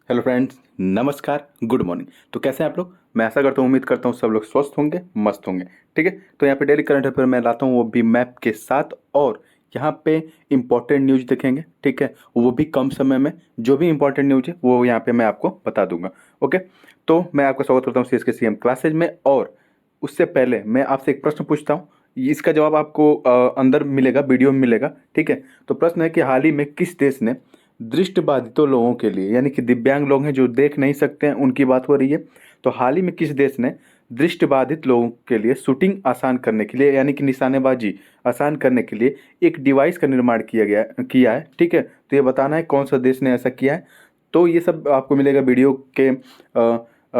Hello friends, नमस्कार, good morning. तो कैसे हैं आप लोग? मैं आशा करता हूँ, उम्मीद करता हूँ सब लोग स्वस्थ होंगे, मस्त होंगे। ठीक है। तो यहाँ पे डेली करंट अफेयर मैं लाता हूँ, वो भी मैप के साथ। और यहाँ पे इम्पोर्टेंट न्यूज़ देखेंगे। ठीक है, वो भी कम समय में। जो भी इम्पोर्टेंट न्यूज़ है वो यहाँ पे मैं आपको बता दूंगा। ओके। तो मैं आपका स्वागत करता हूँ सीएस के सीएम क्लासेज में। और उससे पहले मैं आपसे एक प्रश्न पूछता हूँ। इसका जवाब आपको अंदर मिलेगा, वीडियो में मिलेगा। ठीक है। तो प्रश्न है कि हाल ही में किस देश ने दृष्टिबाधितों लोगों के लिए, यानी कि दिव्यांग लोग हैं जो देख नहीं सकते हैं, उनकी बात हो रही है। तो हाल ही में किस देश ने दृष्टिबाधित लोगों के लिए शूटिंग आसान करने के लिए, यानी कि निशानेबाजी आसान करने के लिए एक डिवाइस का निर्माण किया है। ठीक है। तो ये बताना है कौन सा देश ने ऐसा किया है। तो ये सब आपको मिलेगा वीडियो के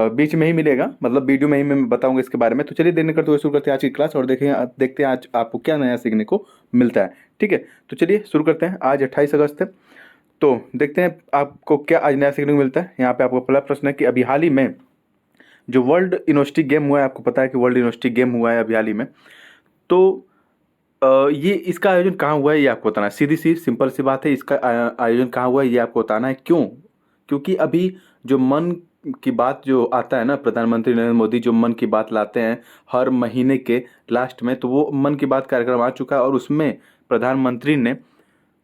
बीच में ही मिलेगा, मतलब वीडियो में ही मैं बताऊंगा इसके बारे में। तो चलिए देर न करते हुए शुरू करते हैं आज की क्लास और देखते हैं आज आपको क्या नया सीखने को मिलता है। ठीक है। तो चलिए शुरू करते हैं। आज 28 अगस्त है। तो देखते हैं आपको क्या आज नया सीखने को मिलता है। यहाँ पे आपको पहला प्रश्न है कि अभी हाल ही में जो वर्ल्ड यूनिवर्सिटी गेम हुआ है, आपको पता है कि वर्ल्ड यूनिवर्सिटी गेम हुआ है अभी हाल ही में। तो ये इसका आयोजन कहाँ हुआ है ये आपको बताना है। सीधी सी सिंपल सी बात है, इसका आयोजन कहाँ हुआ है ये आपको बताना है। क्यों? क्योंकि अभी जो मन की बात जो आता है ना, प्रधानमंत्री नरेंद्र मोदी जो मन की बात लाते हैं हर महीने के लास्ट में, तो वो मन की बात कार्यक्रम आ चुका है और उसमें प्रधानमंत्री ने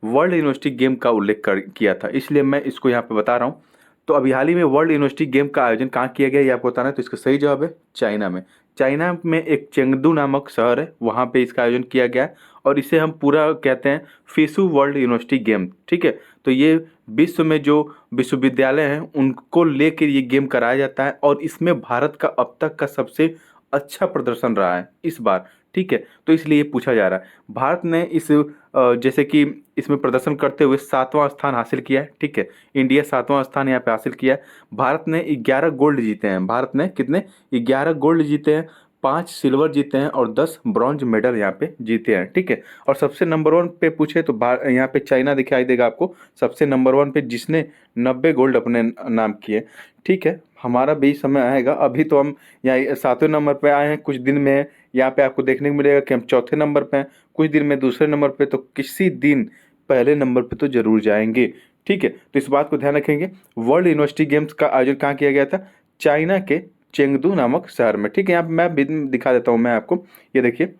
वर्ल्ड यूनिवर्सिटी गेम का उल्लेख किया था, इसलिए मैं इसको यहाँ पे बता रहा हूँ। तो अभी हाल ही में वर्ल्ड यूनिवर्सिटी गेम का आयोजन कहाँ किया गया ये आपको बताना है। तो इसका सही जवाब है चाइना में। चाइना में एक चेंगदू नामक शहर है, वहाँ पे इसका आयोजन किया गया है। और इसे हम पूरा कहते हैं फिशु वर्ल्ड यूनिवर्सिटी गेम। ठीक है। तो ये विश्व में जो विश्वविद्यालय हैं उनको लेकर ये गेम कराया जाता है और इसमें भारत का अब तक का सबसे अच्छा प्रदर्शन रहा है इस बार। ठीक है। तो इसलिए ये पूछा जा रहा है। भारत ने जैसे कि इसमें प्रदर्शन करते हुए 7वां स्थान हासिल किया है। ठीक है। इंडिया 7वां स्थान यहाँ पे हासिल किया है। भारत ने 11 गोल्ड जीते हैं। भारत ने कितने? 11 गोल्ड जीते हैं, 5 सिल्वर जीते हैं और 10 ब्रॉन्ज मेडल यहाँ पे जीते हैं। ठीक है। और सबसे नंबर 1 पे पूछे तो यहाँ पे चाइना दिखाई देगा आपको सबसे नंबर 1 पे, जिसने 90 गोल्ड अपने नाम किए। ठीक है। हमारा भी समय आएगा। अभी तो हम यहाँ 7वें नंबर पे आए हैं। कुछ दिन में यहाँ पे आपको देखने को मिलेगा कि हम चौथे नंबर पे हैं, कुछ दिन में दूसरे नंबर पे, तो किसी दिन पहले नंबर पे तो जरूर जाएंगे। ठीक है। तो इस बात को ध्यान रखेंगे। वर्ल्ड यूनिवर्सिटी गेम्स का आयोजन कहाँ किया गया था? चाइना के चेंगदू नामक शहर में। ठीक है। यहाँ पे मैप भी दिखा देता हूँ मैं आपको। ये देखिए,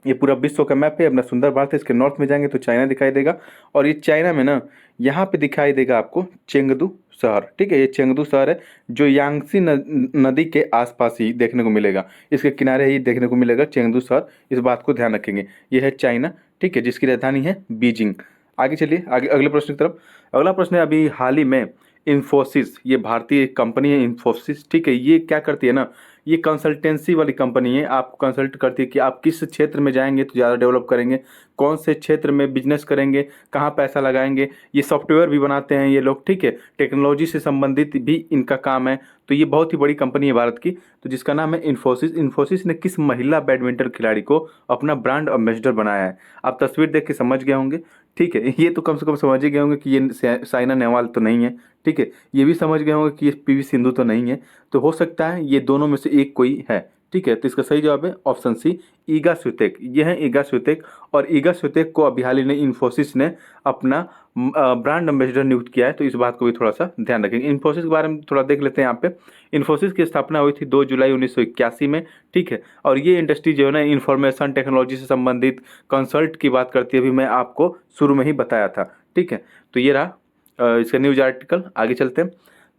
ये पूरा विश्व का मैप है। अपना सुंदर भारत है, इसके नॉर्थ में जाएंगे तो चाइना दिखाई देगा। और ये चाइना में ना, यहाँ पे दिखाई देगा आपको चेंगदू शहर। ठीक है। ये चेंगदू शहर है जो यांगसी नदी के आसपास ही देखने को मिलेगा, इसके किनारे ही देखने को मिलेगा चेंगदू शहर। इस बात को ध्यान रखेंगे। ये है चाइना। ठीक है। जिसकी राजधानी है बीजिंग। आगे चलिए, आगे अगले प्रश्न की तरफ। अगला प्रश्न है अभी हाल ही में इन्फोसिस, ये भारतीय कंपनी है इन्फोसिस। ठीक है। ये क्या करती है ना, ये कंसल्टेंसी वाली कंपनी है। आपको कंसल्ट करती है कि आप किस क्षेत्र में जाएंगे तो ज़्यादा डेवलप करेंगे, कौन से क्षेत्र में बिजनेस करेंगे, कहाँ पैसा लगाएंगे। ये सॉफ्टवेयर भी बनाते हैं ये लोग। ठीक है। टेक्नोलॉजी से संबंधित भी इनका काम है। तो ये बहुत ही बड़ी कंपनी है भारत की, तो जिसका नाम है इन्फोसिस। इन्फोसिस ने किस महिला बैडमिंटन खिलाड़ी को अपना ब्रांड एम्बेसडर बनाया है? आप तस्वीर देख के समझ गए होंगे। ठीक है। ये तो कम से कम समझ ही गए होंगे कि ये साइना नेहवाल तो नहीं है। ठीक है। ये भी समझ गए होंगे कि ये पीवी सिंधु तो नहीं है। तो हो सकता है ये दोनों में से एक कोई है। ठीक है। तो इसका सही जवाब है ऑप्शन सी, ईगा स्वितेक। ये है ईगा स्वितेक। और ईगा स्वितेक को अभी हाल ही में इन्फोसिस ने अपना ब्रांड एम्बेसडर नियुक्त किया है। तो इस बात को भी थोड़ा सा ध्यान रखेंगे। इन्फोसिस के बारे में थोड़ा देख लेते हैं यहाँ पे। इन्फोसिस की स्थापना हुई थी 2 जुलाई 1981 में। ठीक है। और ये इंडस्ट्री जो है ना, इंफॉर्मेशन टेक्नोलॉजी से संबंधित कंसल्ट की बात करती है। अभी मैं आपको शुरू में ही बताया था। ठीक है। तो ये रहा इसका न्यूज आर्टिकल। आगे चलते हैं।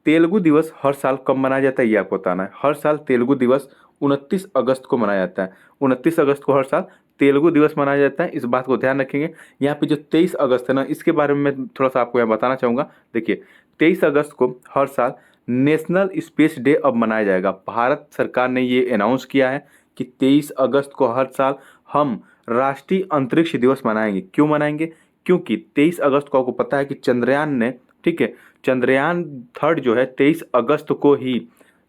तेलुगु दिवस हर साल कब मनाया जाता है ये आपको बताना है। हर साल तेलुगु दिवस 29 अगस्त को मनाया जाता है। 29 अगस्त को हर साल तेलुगु दिवस मनाया जाता है। इस बात को ध्यान रखेंगे। यहाँ पे जो 23 अगस्त है ना, इसके बारे में मैं थोड़ा सा आपको यहाँ बताना चाहूँगा। देखिए, 23 अगस्त को हर साल नेशनल स्पेस डे अब मनाया जाएगा। भारत सरकार ने ये अनाउंस किया है कि 23 अगस्त को हर साल हम राष्ट्रीय अंतरिक्ष दिवस मनाएंगे। क्यों मनाएंगे? क्योंकि 23 अगस्त को आपको पता है कि चंद्रयान ने, ठीक है, चंद्रयान थर्ड जो है 23 अगस्त को ही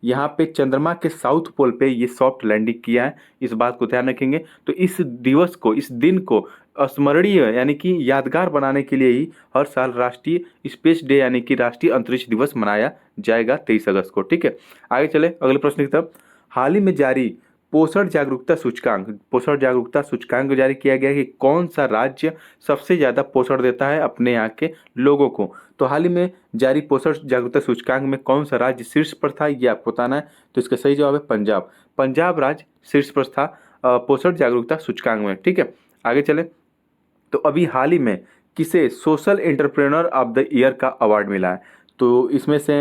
यहाँ पे चंद्रमा के साउथ पोल पे ये सॉफ्ट लैंडिंग किया है। इस बात को ध्यान रखेंगे। तो इस दिवस को, इस दिन को स्मरणीय यानी कि यादगार बनाने के लिए ही हर साल राष्ट्रीय स्पेस डे यानी कि राष्ट्रीय अंतरिक्ष दिवस मनाया जाएगा 23 अगस्त को। ठीक है। आगे चले अगले प्रश्न की तरफ। हाल ही में जारी पोषण जागरूकता सूचकांक जारी किया गया कि कौन सा राज्य सबसे ज़्यादा पोषण देता है अपने यहाँ के लोगों को। तो हाल ही में जारी पोषण जागरूकता सूचकांक में कौन सा राज्य शीर्ष पर था, ये आपको बताना है। तो इसका सही जवाब है पंजाब। पंजाब राज्य शीर्ष पर था पोषण जागरूकता सूचकांक में। ठीक है, आगे चले। तो अभी हाल ही में किसे social entrepreneur of the year का अवार्ड मिला है? तो इसमें से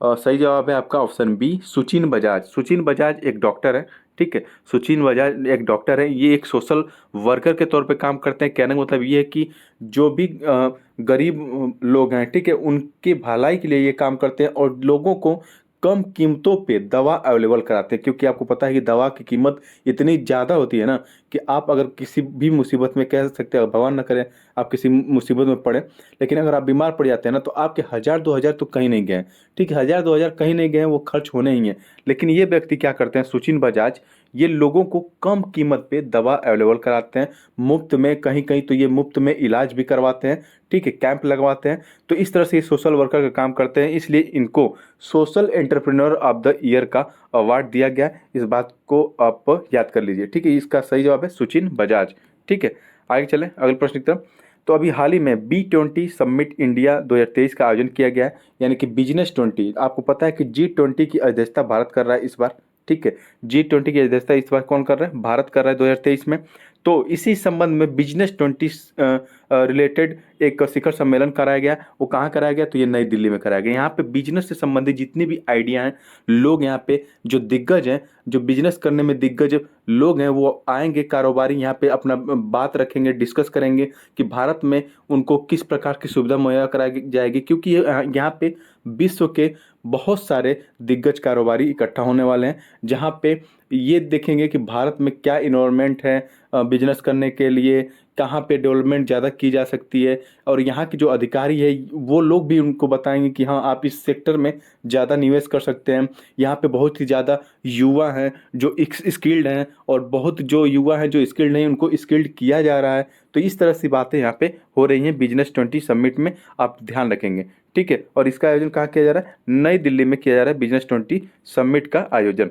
सही जवाब है आपका ऑप्शन बी, सुचिन बजाज। सुचिन बजाज एक डॉक्टर है। ठीक है, सुचिन बजाज एक डॉक्टर है। ये एक सोशल वर्कर के तौर पे काम करते हैं। कहने का मतलब ये है कि जो भी गरीब लोग हैं, ठीक है, उनकी भलाई के लिए ये काम करते हैं और लोगों को कम कीमतों पे दवा अवेलेबल कराते हैं। क्योंकि आपको पता है कि दवा की कीमत इतनी ज़्यादा होती है ना कि आप अगर किसी भी मुसीबत में, कह सकते हैं भगवान न करे आप किसी मुसीबत में पड़े, लेकिन अगर आप बीमार पड़ जाते हैं ना तो आपके 1000-2000 तो कहीं नहीं गए। ठीक है, 1000-2000 कहीं नहीं गए, वो खर्च होने ही हैं। लेकिन ये व्यक्ति क्या करते हैं, सुचिन बजाज, ये लोगों को कम कीमत पे दवा अवेलेबल कराते हैं, मुफ्त में, कहीं कहीं तो ये मुफ्त में इलाज भी करवाते हैं। ठीक है, कैंप लगवाते हैं। तो इस तरह से ये सोशल वर्कर का काम करते हैं, इसलिए इनको social entrepreneur of the year का अवार्ड दिया गया। इस बात को आप याद कर लीजिए। ठीक है, इसका सही जवाब है सुचिन बजाज। ठीक है, आगे चलें अगले प्रश्न की तरफ। तो अभी हाल ही में B20 समिट इंडिया 2023 का आयोजन किया गया है, यानी कि बिजनेस 20। आपको पता है कि G20 की अध्यक्षता भारत कर रहा है इस बार। ठीक है, G20 की अध्यक्षता इस बार कौन कर रहा है? भारत कर रहा है 2023 में। तो इसी संबंध में बिजनेस 20 रिलेटेड एक शिखर सम्मेलन कराया गया। वो कहाँ कराया गया? तो ये नई दिल्ली में कराया गया। यहाँ पे बिजनेस से संबंधित जितनी भी आइडिया हैं, लोग यहाँ पे जो दिग्गज हैं, जो बिजनेस करने में दिग्गज लोग हैं, वो आएंगे, कारोबारी यहाँ पे अपना बात रखेंगे, डिस्कस करेंगे कि भारत में उनको किस प्रकार की सुविधा मुहैया कराई जाएगी। क्योंकि यहाँ पे विश्व के बहुत सारे दिग्गज कारोबारी इकट्ठा होने वाले हैं, जहाँ पे ये देखेंगे कि भारत में क्या इन्वायरमेंट है बिजनेस करने के लिए, कहाँ पे डेवलपमेंट ज़्यादा की जा सकती है। और यहाँ के जो अधिकारी है वो लोग भी उनको बताएंगे कि हाँ, आप इस सेक्टर में ज़्यादा निवेश कर सकते हैं। यहाँ पे बहुत ही ज़्यादा युवा हैं जो स्किल्ड हैं, और बहुत जो युवा हैं जो स्किल्ड नहीं, उनको स्किल्ड किया जा रहा है। तो इस तरह से बातें यहाँ पे हो रही हैं बिजनेस 20 समिट में, आप ध्यान रखेंगे। ठीक है, और इसका आयोजन कहाँ किया जा रहा है? नई दिल्ली में किया जा रहा है बिजनेस 20 समिट का आयोजन।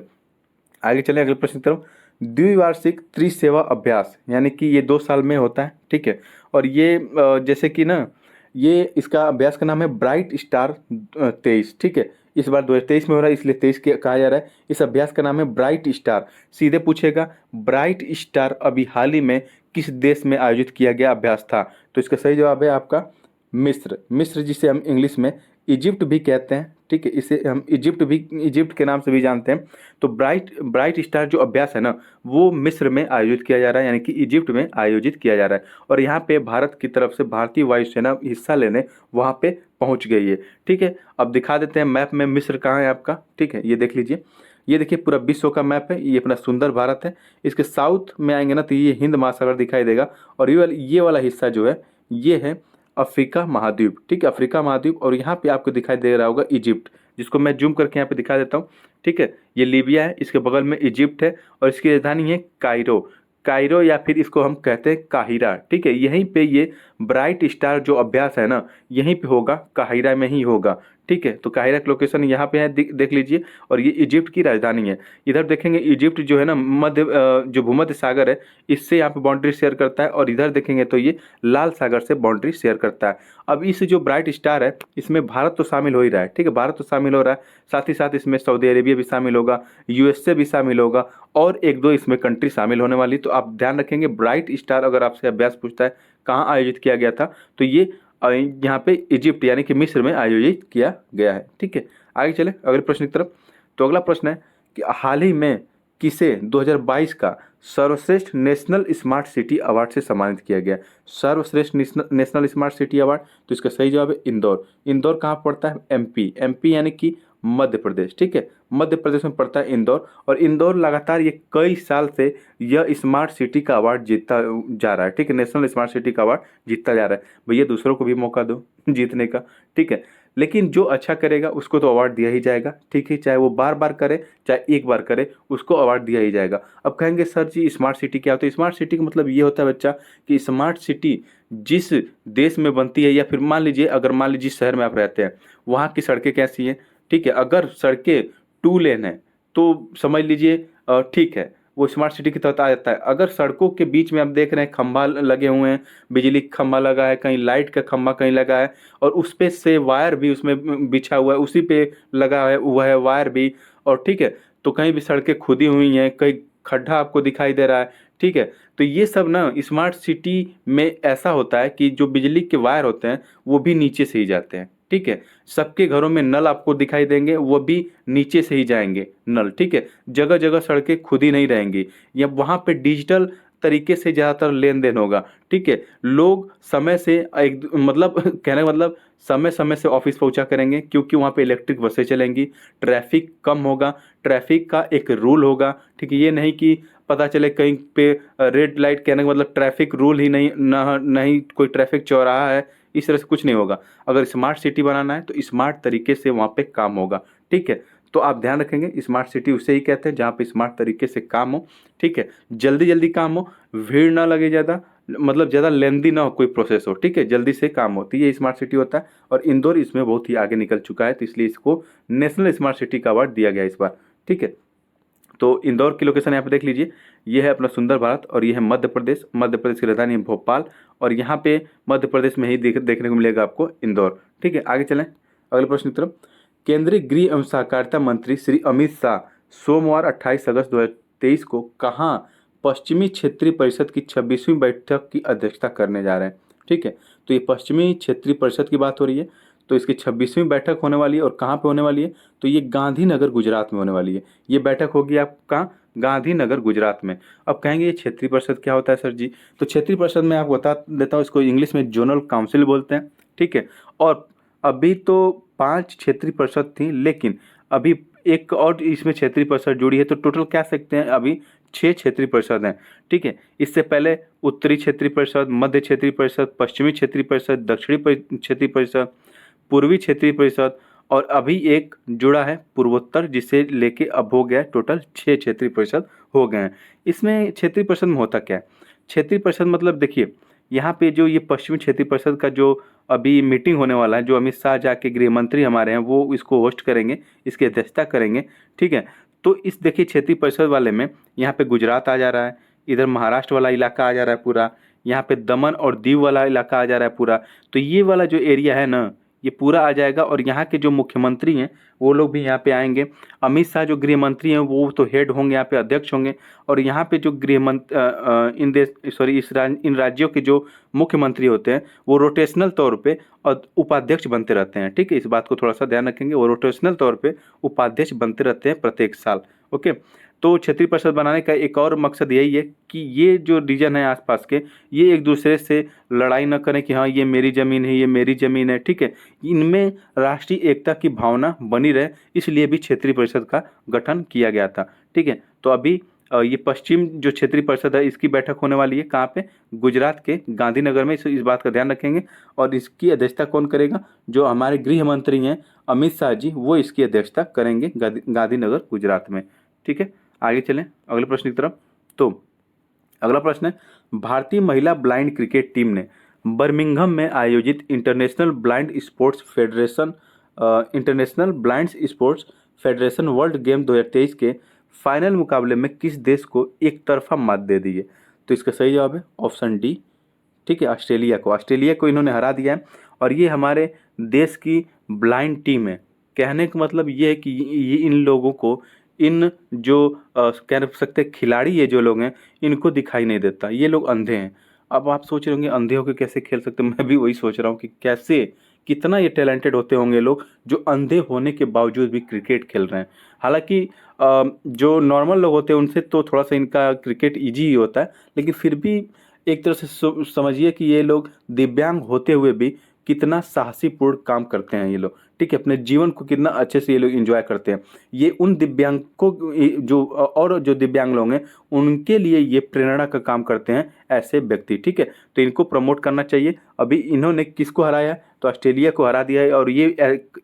आगे चलें अगले प्रश्न की तरफ। द्विवार्षिक त्रिसेवा अभ्यास, यानी कि ये 2 साल में होता है। ठीक है, और ये जैसे कि ना, ये इसका अभ्यास का नाम है ब्राइट स्टार 23। ठीक है, इस बार 2023 में हो रहा है, इसलिए 23 के कहा जा रहा है। इस अभ्यास का नाम है ब्राइट स्टार। सीधे पूछेगा, ब्राइट स्टार अभी हाल ही में किस देश में आयोजित किया गया अभ्यास था? तो इसका सही जवाब है आपका मिस्र। मिस्र, जिसे हम इंग्लिश में इजिप्ट भी कहते हैं। ठीक है, इसे हम इजिप्ट के नाम से भी जानते हैं। तो ब्राइट स्टार जो अभ्यास है ना, वो मिस्र में आयोजित किया जा रहा है, यानी कि इजिप्ट में आयोजित किया जा रहा है। और यहाँ पे भारत की तरफ से भारतीय वायुसेना हिस्सा लेने वहाँ पे पहुँच गई है। ठीक है, अब दिखा देते हैं मैप में मिस्र कहाँ है आपका। ठीक है, ये देख लीजिए, ये देखिए पूरा विश्व का मैप है। ये अपना सुंदर भारत है। इसके साउथ में आएंगे ना तो ये हिंद महासागर दिखाई देगा, और ये वाला हिस्सा जो है ये है अफ्रीका महाद्वीप। ठीक है, अफ्रीका महाद्वीप। और यहाँ पे आपको दिखाई दे रहा होगा इजिप्ट, जिसको मैं जूम करके यहाँ पे दिखा देता हूँ। ठीक है, ये लीबिया है, इसके बगल में इजिप्ट है, और इसकी राजधानी है कायरो। कायरो, या फिर इसको हम कहते हैं काहिरा। ठीक है, यहीं पे ये ब्राइट स्टार जो अभ्यास है ना, यहीं पे होगा, काहिरा में ही होगा। ठीक है, तो काहिरा की लोकेशन यहाँ पे है, देख लीजिए। और ये इजिप्ट की राजधानी है। इधर देखेंगे इजिप्ट जो है ना, जो भूमध्य सागर है, इससे यहाँ पे बाउंड्री शेयर करता है, और इधर देखेंगे तो ये लाल सागर से बाउंड्री शेयर करता है। अब इस जो ब्राइट स्टार है, इसमें भारत तो शामिल हो ही रहा है। ठीक है, भारत तो शामिल हो रहा है, साथ ही साथ इसमें सऊदी अरेबिया भी शामिल होगा, यूएसए भी शामिल होगा, और 1-2 इसमें कंट्री शामिल होने वाली। तो आप ध्यान रखेंगे, ब्राइट स्टार अगर आपसे अभ्यास पूछता है कहाँ आयोजित किया गया था, तो ये यहाँ पे इजिप्ट यानी कि मिस्र में आयोजित किया गया है। ठीक है, आगे चले अगले प्रश्न की तरफ। तो अगला प्रश्न है कि हाल ही में किसे 2022 का सर्वश्रेष्ठ नेशनल स्मार्ट सिटी अवार्ड से सम्मानित किया गया? सर्वश्रेष्ठ नेशनल स्मार्ट सिटी अवार्ड, तो इसका सही जवाब है इंदौर। इंदौर कहाँ पड़ता है? एमपी यानी कि मध्य प्रदेश। ठीक है, मध्य प्रदेश में पड़ता है इंदौर। और इंदौर लगातार ये कई साल से यह स्मार्ट सिटी का अवार्ड जीतता जा रहा है। ठीक है, नेशनल स्मार्ट सिटी का अवार्ड जीतता जा रहा है। भैया दूसरों को भी मौका दो जीतने का। ठीक है, लेकिन जो अच्छा करेगा उसको तो अवार्ड दिया ही जाएगा। ठीक है, चाहे वो बार बार करे चाहे एक बार करे, उसको अवार्ड दिया ही जाएगा। अब कहेंगे सर जी स्मार्ट सिटी क्या होता है? स्मार्ट सिटी का मतलब ये होता है बच्चा कि स्मार्ट सिटी जिस देश में बनती है, या फिर मान लीजिए अगर मान लीजिए शहर में आप रहते हैं, वहाँ की सड़कें कैसी हैं। ठीक है, अगर सड़कें 2 लेन है तो समझ लीजिए ठीक है। वो स्मार्ट सिटी के तहत आ जाता है। अगर सड़कों के बीच में आप देख रहे हैं खंभा लगे हुए हैं, बिजली का खंभा लगा है, कहीं लाइट का खंभा कहीं लगा है, और उस पे से वायर भी उसमें बिछा हुआ है, उसी पे लगा है हुआ है वायर भी, और ठीक है, तो कहीं भी सड़कें खुदी हुई हैं, कहीं खड्डा आपको दिखाई दे रहा है, ठीक है, तो ये सब ना स्मार्ट सिटी में ऐसा होता है कि जो बिजली के वायर होते हैं वो भी नीचे से ही जाते हैं, ठीक है। सबके घरों में नल आपको दिखाई देंगे, वो भी नीचे से ही जाएंगे नल, ठीक है। जगह जगह सड़कें खुदी नहीं रहेंगी, या वहाँ पे डिजिटल तरीके से ज़्यादातर लेन देन होगा, ठीक है। लोग समय से एक मतलब कहने का मतलब समय समय से ऑफिस पहुंचा करेंगे, क्योंकि वहाँ पे इलेक्ट्रिक बसें चलेंगी, ट्रैफिक कम होगा, ट्रैफिक का एक रूल होगा, ठीक है। ये नहीं कि पता चले कहीं पे रेड लाइट, कहने का मतलब ट्रैफिक रूल ही नहीं नहीं कोई ट्रैफिक चौराहा है, इस तरह से कुछ नहीं होगा। अगर स्मार्ट सिटी बनाना है तो स्मार्ट तरीके से वहाँ पे काम होगा, ठीक है। तो आप ध्यान रखेंगे, स्मार्ट सिटी उसे ही कहते हैं जहाँ पे स्मार्ट तरीके से काम हो, ठीक है, जल्दी जल्दी काम हो, भीड़ ना लगे ज़्यादा, मतलब ज़्यादा लेंदी ना हो कोई प्रोसेस हो, ठीक है, जल्दी से काम हो, तो ये स्मार्ट सिटी होता है। और इंदौर इसमें बहुत ही आगे निकल चुका है, तो इसलिए इसको नेशनल स्मार्ट सिटी का अवार्ड दिया गया इस बार, ठीक है। तो इंदौर की लोकेशन यहाँ पे देख लीजिए, ये है अपना सुंदर भारत, और ये है मध्य प्रदेश, मध्य प्रदेश की राजधानी है भोपाल, और यहाँ पे मध्य प्रदेश में ही देखने को मिलेगा आपको इंदौर, ठीक है। आगे चलें अगले प्रश्न की तरफ। केंद्रीय गृह एवं सहकारिता मंत्री श्री अमित शाह सोमवार 28 अगस्त 2023 को कहाँ पश्चिमी क्षेत्रीय परिषद की 26वीं बैठक की अध्यक्षता करने जा रहे हैं, ठीक है। तो ये पश्चिमी क्षेत्रीय परिषद की बात हो रही है, तो इसकी 26वीं बैठक होने वाली है, और कहाँ पे होने वाली है, तो ये गांधीनगर गुजरात में होने वाली है। ये बैठक होगी आपका गांधीनगर गुजरात में। अब कहेंगे ये क्षेत्रीय परिषद क्या होता है सर जी, तो क्षेत्रीय परिषद में आपको बता देता हूँ, इसको इंग्लिश में जोनल काउंसिल बोलते हैं, ठीक है। और अभी तो 5 क्षेत्रीय परिषद थी, लेकिन अभी एक और इसमें क्षेत्रीय परिषद जुड़ी है, तो टोटल कह सकते हैं अभी 6 क्षेत्रीय परिषद हैं, ठीक है। इससे पहले उत्तरी क्षेत्रीय परिषद, मध्य क्षेत्रीय परिषद, पश्चिमी क्षेत्रीय परिषद, दक्षिणी क्षेत्रीय परिषद, पूर्वी क्षेत्रीय परिषद, और अभी एक जुड़ा है पूर्वोत्तर, जिसे लेके अब हो गया टोटल 6 क्षेत्रीय परिषद हो गए हैं। इसमें क्षेत्रीय परिषद में होता क्या है, क्षेत्रीय परिषद मतलब देखिए, यहाँ पे जो ये पश्चिमी क्षेत्रीय परिषद का जो अभी मीटिंग होने वाला है, जो अमित शाह जाके गृह मंत्री हमारे हैं वो इसको होस्ट करेंगे, इसकी अध्यक्षता करेंगे, ठीक है। तो इस देखिए क्षेत्रीय परिषद वाले में यहाँ पे गुजरात आ जा रहा है, इधर महाराष्ट्र वाला इलाका आ जा रहा है पूरा, यहाँ पे दमन और दीव वाला इलाका आ जा रहा है पूरा। तो ये वाला जो एरिया है ना, ये पूरा आ जाएगा, और यहाँ के जो मुख्यमंत्री हैं वो लोग भी यहाँ पे आएंगे। अमित शाह जो गृह मंत्री हैं वो तो हेड होंगे, यहाँ पे अध्यक्ष होंगे, और यहाँ पे जो गृह मंत्री इन देश सॉरी इन राज्यों के जो मुख्यमंत्री होते हैं वो रोटेशनल तौर पे और उपाध्यक्ष बनते रहते हैं, ठीक है। इस बात को थोड़ा सा ध्यान रखेंगे, वो रोटेशनल तौर पे उपाध्यक्ष बनते रहते हैं प्रत्येक साल, ओके। तो क्षेत्रीय परिषद बनाने का एक और मकसद यही है कि ये जो रीजन है आसपास के, ये एक दूसरे से लड़ाई न करें कि हाँ ये मेरी ज़मीन है, ये मेरी ज़मीन है, ठीक है। इनमें राष्ट्रीय एकता की भावना बनी रहे, इसलिए भी क्षेत्रीय परिषद का गठन किया गया था, ठीक है। तो अभी ये पश्चिम जो क्षेत्रीय परिषद है इसकी बैठक होने वाली है कहाँ पे, गुजरात के गांधीनगर में। इस बात का ध्यान रखेंगे, और इसकी अध्यक्षता कौन करेगा, जो हमारे गृह मंत्री हैं अमित शाह जी, वो इसकी अध्यक्षता करेंगे गांधीनगर गुजरात में, ठीक है। आगे चलें अगले प्रश्न की तरफ। तो अगला प्रश्न है, भारतीय महिला ब्लाइंड क्रिकेट टीम ने बर्मिंघम में आयोजित international blind sports federation world game 2023 के फाइनल मुकाबले में किस देश को एक तरफा मात दे दी है। तो इसका सही जवाब है ऑप्शन डी, ठीक है, ऑस्ट्रेलिया को इन्होंने हरा दिया है, और ये हमारे देश की ब्लाइंड टीम है। कहने का मतलब ये है कि ये इन लोगों को, इन जो कह सकते हैं खिलाड़ी, ये जो लोग हैं इनको दिखाई नहीं देता, ये लोग अंधे हैं। अब आप सोच रहे होंगे अंधे होकर कैसे खेल सकते हैं, मैं भी वही सोच रहा हूँ कि कैसे, कितना ये टैलेंटेड होते होंगे लोग जो अंधे होने के बावजूद भी क्रिकेट खेल रहे हैं। हालांकि जो नॉर्मल लोग होते हैं उनसे तो थोड़ा सा इनका क्रिकेट ईजी ही होता है, लेकिन फिर भी एक तरह से समझिए कि ये लोग दिव्यांग होते हुए भी कितना साहसीपूर्ण काम करते हैं ये लोग, ठीक है। अपने जीवन को कितना अच्छे से ये लोग एंजॉय करते हैं। ये उन दिव्यांग को जो दिव्यांग लोग हैं उनके लिए ये प्रेरणा का काम करते हैं ऐसे व्यक्ति, ठीक है। तो इनको प्रमोट करना चाहिए। अभी इन्होंने किसको हराया, तो ऑस्ट्रेलिया को हरा दिया है, और ये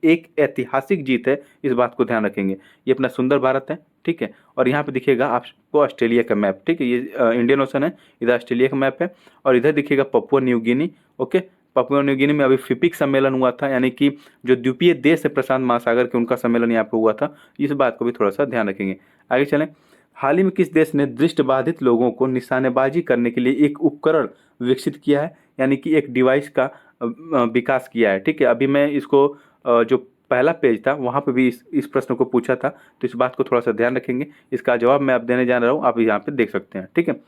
एक ऐतिहासिक जीत है, इस बात को ध्यान रखेंगे। ये अपना सुंदर भारत है, ठीक है, और यहाँ पे दिखेगा आपको ऑस्ट्रेलिया का मैप, ठीक है। ये इंडियन ओशन है, इधर ऑस्ट्रेलिया का मैप है, और इधर दिखेगा Papua New Guinea, okay. Papua New Guinea में अभी फिपिक सम्मेलन हुआ था, यानी कि जो द्वीपीय देश है प्रशांत महासागर के, उनका सम्मेलन यहाँ पे हुआ था। इस बात को भी थोड़ा सा ध्यान रखेंगे। आगे चलें, हाल ही में किस देश ने दृष्टिबाधित लोगों को निशानेबाजी करने के लिए एक उपकरण विकसित किया है, यानी कि एक डिवाइस का विकास किया है। ठीक है, अभी मैं इसको जो पहला पेज था वहाँ पे भी इस प्रश्न को पूछा था, तो इस बात को थोड़ा सा ध्यान रखेंगे। इसका जवाब मैं अब देने जा रहा हूँ, आप यहाँ पे देख सकते हैं। ठीक है,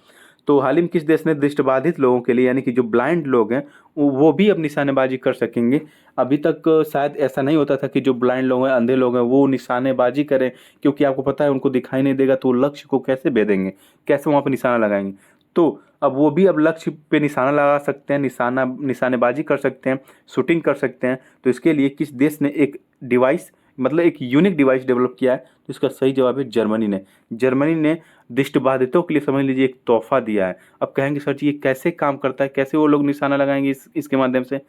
तो हाल ही में किस देश ने दृष्टिबाधित लोगों के लिए, यानी कि जो ब्लाइंड लोग हैं, वो भी अब निशानेबाजी कर सकेंगे। अभी तक शायद ऐसा नहीं होता था कि जो ब्लाइंड लोग हैं, अंधे लोग हैं, वो निशानेबाजी करें, क्योंकि आपको पता है उनको दिखाई नहीं देगा, तो वो लक्ष्य को कैसे भेदेंगे, कैसे वहाँ पर निशाना लगाएंगे। तो अब वो भी अब लक्ष्य पे निशाना लगा सकते हैं, निशानेबाजी कर सकते हैं, शूटिंग कर सकते हैं। तो इसके लिए किस देश ने एक डिवाइस, मतलब एक यूनिक डिवाइस डेवलप किया है? तो इसका सही जवाब है जर्मनी ने। जर्मनी ने दृष्टिबाधितों के लिए समझ लीजिए एक तोहफा दिया है। अब कहेंगे सर जी ये कैसे काम करता है, कैसे वो लोग निशाना लगाएंगे इसके माध्यम से?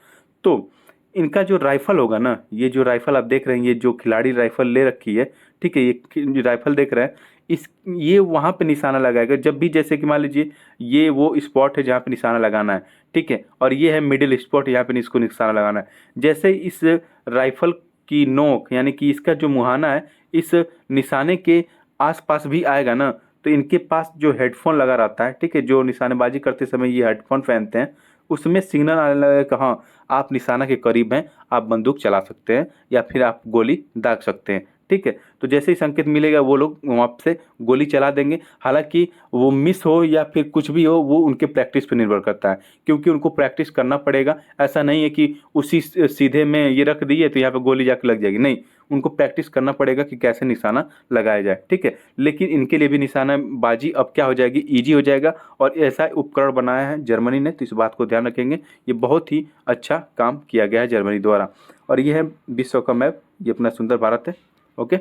तो इनका जो राइफल होगा ना, ये जो राइफल आप देख रहे हैं, ये जो खिलाड़ी राइफल ले रखी है, ठीक है, ये राइफल देख रहे हैं, इस ये वहाँ पे निशाना लगाएगा जब भी, जैसे कि मान लीजिए ये वो स्पॉट है जहाँ पे निशाना लगाना है, ठीक है, और ये है मिडिल स्पॉट, यहाँ पे इसको निशाना लगाना है। जैसे इस राइफल की नोक, यानी कि इसका जो मुहाना है, इस निशाने के आसपास भी आएगा ना, तो इनके पास जो हेडफोन लगा रहता है, ठीक है, जो निशानेबाजी करते समय ये हेडफोन पहनते हैं, उसमें सिग्नल आने लगेगा कि हाँ आप निशाना के करीब हैं, आप बंदूक चला सकते हैं या फिर आप गोली दाग सकते हैं। ठीक है, तो जैसे ही संकेत मिलेगा वो लोग वहाँ से गोली चला देंगे। हालांकि वो मिस हो या फिर कुछ भी हो, वो उनके प्रैक्टिस पे निर्भर करता है, क्योंकि उनको प्रैक्टिस करना पड़ेगा। ऐसा नहीं है कि उसी सीधे में ये रख दिए तो यहाँ पे गोली जाके लग जाएगी, नहीं, उनको प्रैक्टिस करना पड़ेगा कि कैसे निशाना लगाया जाए। ठीक है, लेकिन इनके लिए भी निशानाबाजी अब क्या हो जाएगी, ईजी हो जाएगा, और ऐसा उपकरण बनाया है जर्मनी ने, तो इस बात को ध्यान रखेंगे। ये बहुत ही अच्छा काम किया गया है जर्मनी द्वारा। और ये है विश्व का मैप, ये अपना सुंदर भारत है। ओके,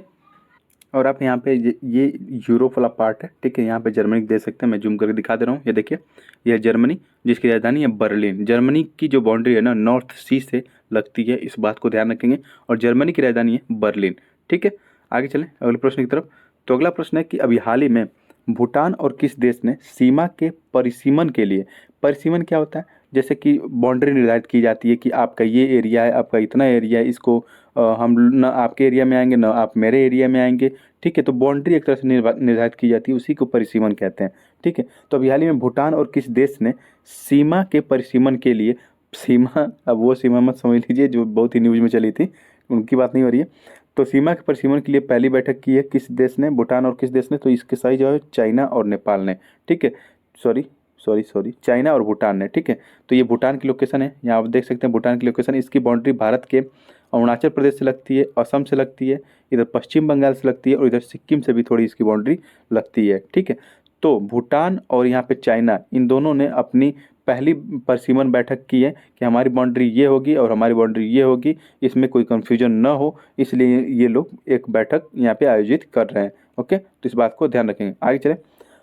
और आप यहाँ पे ये यूरोप वाला पार्ट है, ठीक है, यहाँ पे जर्मनी देख सकते हैं, मैं जूम करके दिखा दे रहा हूँ। ये देखिए, यह जर्मनी, जिसकी राजधानी है बर्लिन। जर्मनी की जो बाउंड्री है ना, नॉर्थ सी से लगती है, इस बात को ध्यान रखेंगे, और जर्मनी की राजधानी है बर्लिन। ठीक है, आगे चलें अगले प्रश्न की तरफ। तो अगला प्रश्न है कि अभी हाल ही में भूटान और किस देश ने सीमा के परिसीमन के लिए, परिसीमन क्या होता है, जैसे कि बाउंड्री निर्धारित की जाती है कि आपका ये एरिया है, आपका इतना एरिया है, इसको हम न आपके एरिया में आएंगे, न आप मेरे एरिया में आएंगे। ठीक है, तो बाउंड्री एक तरह से निर्धारित की जाती है, उसी को परिसीमन कहते हैं। ठीक है, तो अभी हाल ही में भूटान और किस देश ने सीमा के परिसीमन के लिए, सीमा, अब वो सीमा मत समझ लीजिए जो बहुत ही न्यूज़ में चली थी, उनकी बात नहीं हो रही है। तो सीमा के परिसीमन के लिए पहली बैठक की है किस देश ने, भूटान और किस देश ने? तो इसके सही जवाब है चाइना और नेपाल ने। ठीक है, सॉरी सॉरी सॉरी, चाइना और भूटान ने। ठीक है, तो ये भूटान की लोकेशन है, यहाँ आप देख सकते हैं भूटान की लोकेशन। इसकी बाउंड्री भारत के अरुणाचल प्रदेश से लगती है, असम से लगती है, इधर पश्चिम बंगाल से लगती है, और इधर सिक्किम से भी थोड़ी इसकी बाउंड्री लगती है। ठीक है, तो भूटान और यहाँ पे चाइना, इन दोनों ने अपनी पहली परिसीमन बैठक की है कि हमारी बाउंड्री ये होगी और हमारी बाउंड्री ये होगी, इसमें कोई कन्फ्यूजन ना हो, इसलिए ये लोग एक बैठक यहाँ पे आयोजित कर रहे हैं। ओके, तो इस बात को ध्यान रखेंगे। आगे चलें।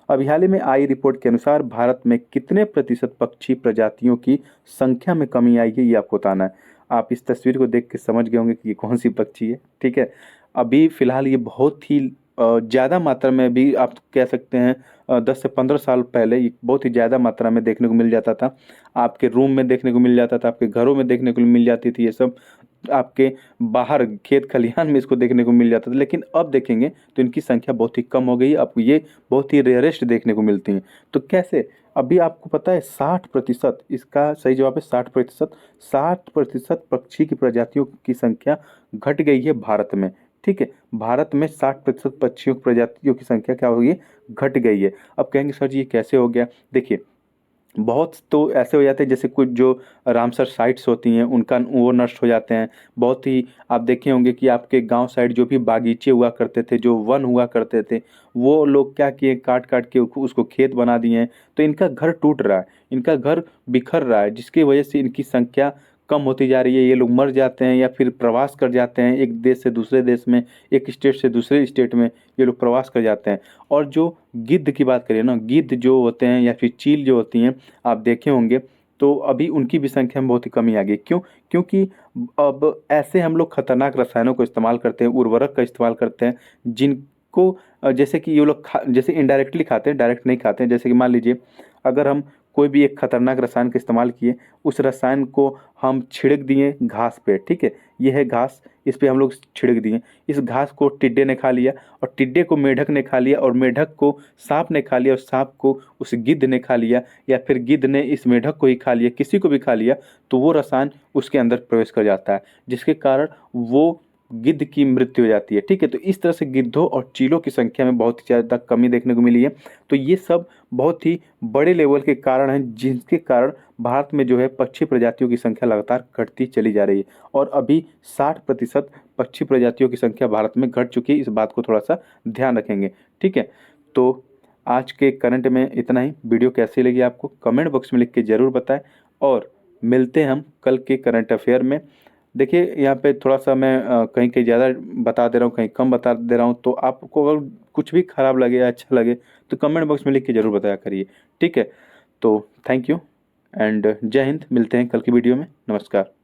अभी हाल ही में आई रिपोर्ट के अनुसार भारत में कितने प्रतिशत पक्षी प्रजातियों की संख्या में कमी आई है, ये आपको बताना है। आप इस तस्वीर को देख के समझ गए होंगे कि ये कौन सी पक्षी है। ठीक है, अभी फ़िलहाल ये बहुत ही ज़्यादा मात्रा में, भी आप कह सकते हैं 10 से 15 साल पहले ये बहुत ही ज़्यादा मात्रा में देखने को मिल जाता था। आपके रूम में देखने को मिल जाता था, आपके घरों में देखने को मिल जाती थी ये सब, आपके बाहर खेत खलिहान में इसको देखने को मिल जाता था। लेकिन अब देखेंगे तो इनकी संख्या बहुत ही कम हो गई है, अब ये बहुत ही रेयरेस्ट देखने को मिलती हैं। तो कैसे? अभी आपको पता है 60%, इसका सही जवाब है 60%। 60% पक्षी की प्रजातियों की संख्या घट गई है भारत में। ठीक है, भारत में 60% पक्षियों की प्रजातियों की संख्या क्या हो गई है, घट गई है। अब कहेंगे सर जी ये कैसे हो गया? देखिए, बहुत तो ऐसे हो जाते हैं, जैसे कुछ जो रामसर साइट्स होती हैं उनका वो नष्ट हो जाते हैं। बहुत ही आप देखे होंगे कि आपके गांव साइड जो भी बागीचे हुआ करते थे, जो वन हुआ करते थे, वो लोग क्या किए, काट काट के उसको खेत बना दिए हैं। तो इनका घर टूट रहा है, इनका घर बिखर रहा है, जिसकी वजह से इनकी संख्या कम होती जा रही है। ये लोग मर जाते हैं या फिर प्रवास कर जाते हैं, एक देश से दूसरे देश में, एक स्टेट से दूसरे स्टेट में ये लोग प्रवास कर जाते हैं। और जो गिद्ध की बात करें ना, गिद्ध जो होते हैं या फिर चील जो होती हैं, आप देखे होंगे, तो अभी उनकी भी संख्या में बहुत ही कमी आ गई। क्यों? क्योंकि अब ऐसे हम लोग खतरनाक रसायनों को इस्तेमाल करते हैं, उर्वरक का इस्तेमाल करते हैं, जिनको जैसे कि ये लोग जैसे इनडायरेक्टली खाते हैं, डायरेक्ट नहीं खाते हैं। जैसे कि मान लीजिए अगर हम कोई भी एक खतरनाक रसायन का इस्तेमाल किए, उस रसायन को हम छिड़क दिए घास पे, ठीक है, ये है घास, इस पे हम लोग छिड़क दिए, इस घास को टिड्डे ने खा लिया और टिड्डे को मेढक ने खा लिया और मेढक को सांप ने खा लिया और सांप को उस गिद्ध ने खा लिया या फिर गिद्ध ने इस मेढक को ही खा लिया, किसी को भी खा लिया, तो वो रसायन उसके अंदर प्रवेश कर जाता है, जिसके कारण वो गिद्ध की मृत्यु हो जाती है, ठीक है। तो इस तरह से गिद्धों और चीलों की संख्या में बहुत ही ज़्यादा कमी देखने को मिली है। तो ये सब बहुत ही बड़े लेवल के कारण हैं जिनके कारण भारत में जो है पक्षी प्रजातियों की संख्या लगातार घटती चली जा रही है और अभी 60% पक्षी प्रजातियों की संख्या भारत में घट चुकी है। इस बात को थोड़ा सा ध्यान रखेंगे, ठीक है। तो आज के करंट में इतना ही। वीडियो कैसी लगी आपको कमेंट बॉक्स में लिख के ज़रूर बताएं और मिलते हैं हम कल के करंट अफेयर में। देखिए यहाँ पे थोड़ा सा मैं कहीं कहीं ज़्यादा बता दे रहा हूँ, कहीं कम बता दे रहा हूँ, तो आपको अगर कुछ भी खराब लगे या अच्छा लगे तो कमेंट बॉक्स में लिख के ज़रूर बताया करिए, ठीक है। तो थैंक यू एंड जय हिंद। मिलते हैं कल की वीडियो में। नमस्कार।